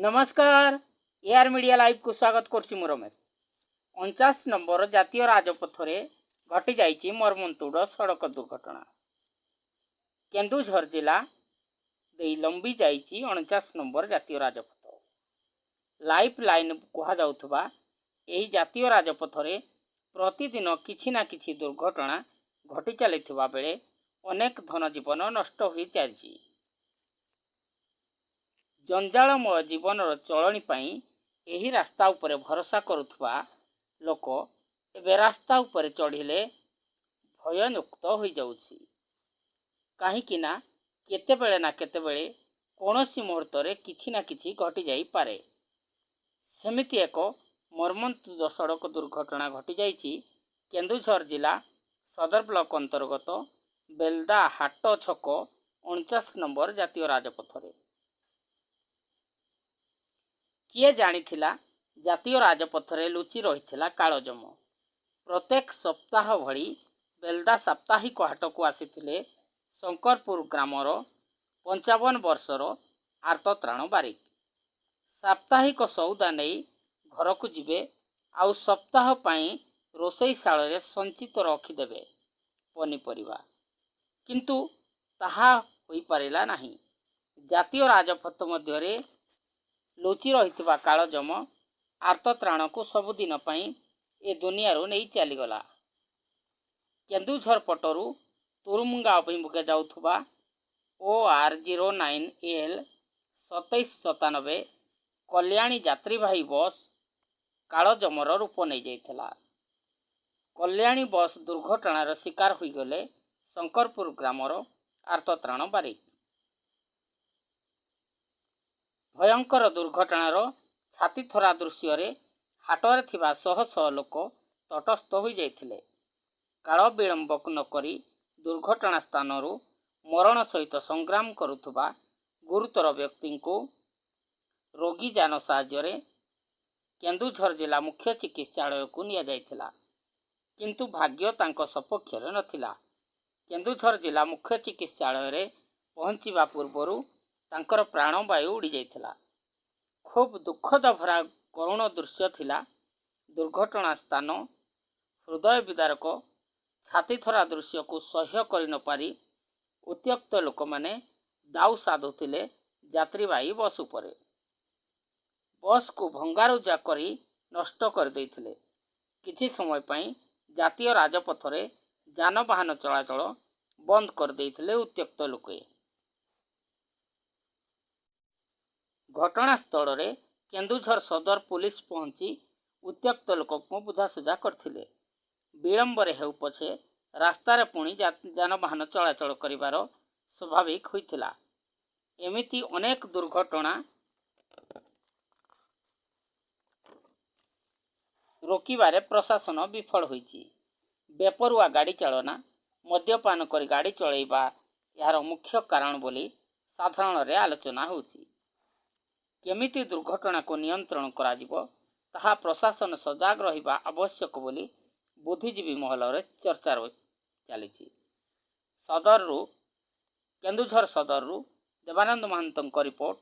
नमस्कार AR media live को स्वागत करछि मु रमेश। 49 नंबर जातीय राजपथ रे घटी जाइछि मर्मन्तुड सड़क दुर्घटना। केन्दुझर जिला देई लंबी जाइछि 49 नंबर जातीय राजपथ। लाइफ लाइन कहा जाउथबा एही जातीय राजपथ रे प्रतिदिन किछि ना किछि दुर्घटना घटी चलिथिबा बेले अनेक धन जीवन नष्ट होई जाइछि। जंजालमय जीवनर चलणी पाई एही रास्ता उपरे भरोसा करुथबा लोक एबे रास्ता उपरे चढ़िले भयमुक्त हो जाउछि। काहींकि ना केतेबेले ना केतेबेले कोनोसी मुहूर्त रे किछि ना किछि घटी जाई पारे। सेमिति एक मर्मन्तुद सड़क दुर्घटना घटी जाइछि केन्दुझर जिला सदर ब्लॉक अंतर्गत बेलदा हाट छक 49 नंबर जातीय राजपथ रे। किए जानिथिला जातीय राजपथ रे लुचि रहिथिला काळजम। प्रत्येक सप्ताह भली बेलदा साप्ताहिक हाट को आसीथिले शंकरपुर ग्रामर 55 वर्षर आर्तत्राण बारिक। साप्ताहिक सौदा नहीं घर को जिबे आउ सप्ताह पाई रोसई शाल रे संचित रखिदेवे पनीपरिबा, किंतु ताहा होई पारिला नाही। जातीय राजपथ मध्य रे लुचि रहिथिबा काळजम आर्तत्राण को सबुदिन पाई ए दुनिया रो नहीं चलीगला। केन्दुझर पटरू तुरुमुंगा अभिमुखे जाउथबा OR09L 2797 कल्याणी यात्रीवाही बस काळजमर रूप नहीं जाइथिला। कल्याणी बस दुर्घटनार शिकार होई गले शंकरपुर ग्रामर आर्तत्राण बारिक। भयंकर दुर्घटनार छाती थरा दृश्य रे हाटरे थिबा शह शह लोक तटस्थ होई जाइथिले। काल विलंब न करी दुर्घटना स्थानरू मरण सहित संग्राम करुथबा गुरुतर व्यक्ति को रोगी जान साहाय्य केन्दुझर जिला मुख्य चिकित्सालय को निया जाइथिला, किंतु भाग्य तांको सपक्ष रे नथिला। केन्दुझर जिला मुख्य चिकित्सालय रे पहुंचीबा पूर्वरु तांकर प्राणवायु उड़ी जाइथिला। खूब दुखद भरा करुण दृश्य थिला। दुर्घटना स्थान हृदय विदारक छाती थरा दृश्य को सह्य करि न पारी उत्त्यक्त लोक माने दाऊ साधुथिले यात्रीवाही बस उपरे। बस को भंगारुजा करी नष्ट कर देइथिले। किछि समय पाई जातीय राजपथ रे जानवाहन चलाचल बंद कर देइथिले उत्त्यक्त लोके। घटनास्थल रे केन्दुझर सदर पुलिस पहुंची उत्त्यक्त लोक को बुझासुझा करथिले। विलंबरे हेउ पछे रास्ता रे पुणी जानवाहन चलाचल करिवार स्वाभाविक होइथिला। एमिति अनेक दुर्घटना रोकिबारे प्रशासन विफल होइछि। बेपरुआ गाड़ी चालना मद्यपान करी गाड़ी चलैबा यार मुख्य कारण बोली साधारण रे आलोचना होउछि। केमिति दुर्घटना को नियंत्रण कराजिबो ताहा प्रशासन सजाग रहिबा आवश्यक बोली बुद्धिजीवी महल रे चर्चा चलिछि। केन्दुझर सदर रु देवानंद महंतଙ୍କ रिपोर्ट।